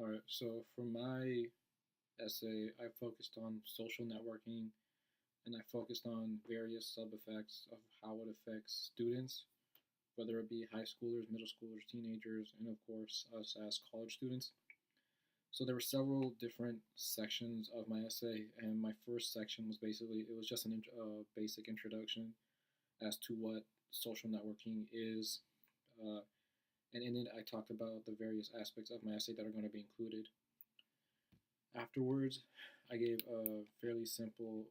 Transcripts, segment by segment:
All right, so for my essay, I focused on social networking and I focused on various sub effects of how it affects students, whether it be high schoolers, middle schoolers, teenagers, and of course us as college students. So there were several different sections of my essay, and my first section was basically it was just a basic introduction as to what social networking is, uh, and in it I talked about the various aspects of my essay that are going to be included. Afterwards, I gave a fairly simple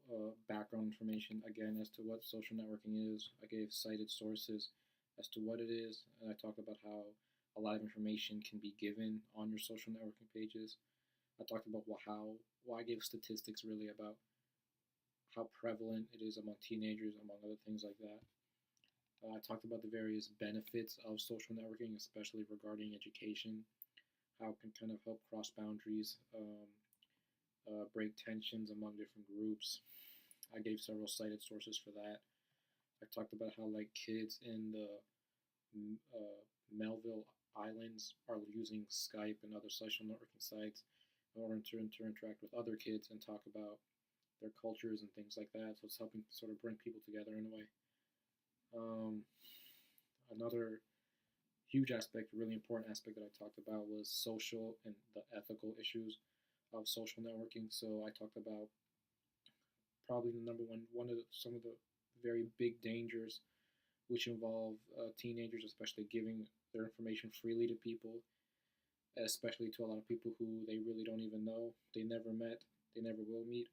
background information again as to what social networking is. I gave cited sources as to what it is, and I talked about how a lot of information can be given on your social networking pages. I talked about why I gave statistics really about how prevalent it is among teenagers, among other things like that. I talked about the various benefits of social networking, especially regarding education, how it can kind of help cross boundaries, break tensions among different groups. I gave several cited sources for that. I talked about how like kids in the Melville Islands are using Skype and other social networking sites in order to interact with other kids and talk about their cultures and things like that. So it's helping sort of bring people together in a way. Um, Another huge aspect, really important aspect that I talked about was social and the ethical issues of social networking. So I talked about probably the number one of some of the very big dangers which involve teenagers, especially giving their information freely to people, especially to a lot of people who they really don't even know, they never met, they never will meet,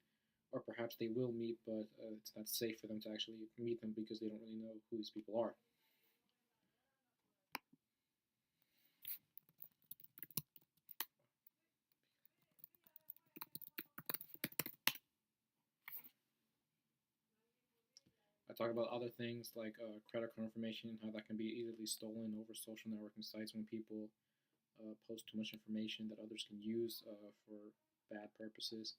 or perhaps they will meet, but it's not safe for them to actually meet them because they don't really know who these people are. I talk about other things like credit card information and how that can be easily stolen over social networking sites when people post too much information that others can use for bad purposes.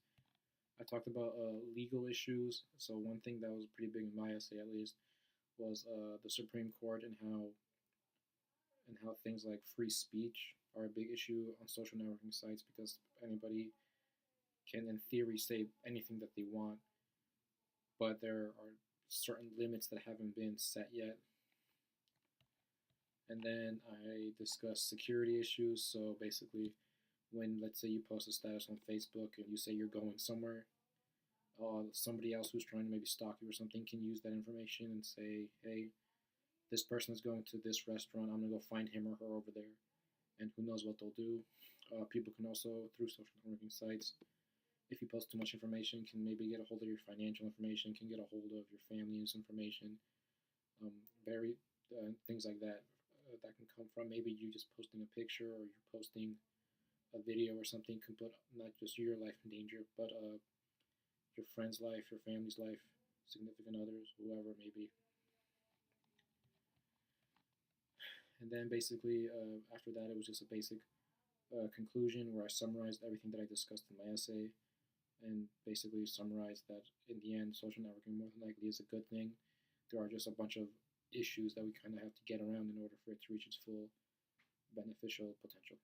I talked about legal issues. So one thing that was pretty big in my essay, at least, was the Supreme Court and how things like free speech are a big issue on social networking sites because anybody can, in theory, say anything that they want, but there are certain limits that haven't been set yet. And then I discussed security issues. So basically, when let's say you post a status on Facebook and you say you're going somewhere, somebody else who's trying to maybe stalk you or something can use that information and say, hey, this person is going to this restaurant. I'm gonna go find him or her over there, and who knows what they'll do. People can also through social networking sites, if you post too much information, can maybe get a hold of your financial information, can get a hold of your family's information, very things like that. That can come from maybe you just posting a picture or you're posting a video or something can put not just your life in danger, but your friend's life, your family's life, significant others, whoever it may be. And then basically after that, it was just a basic conclusion where I summarized everything that I discussed in my essay and basically summarized that in the end, social networking more than likely is a good thing. There are just a bunch of issues that we kind of have to get around in order for it to reach its full beneficial potential.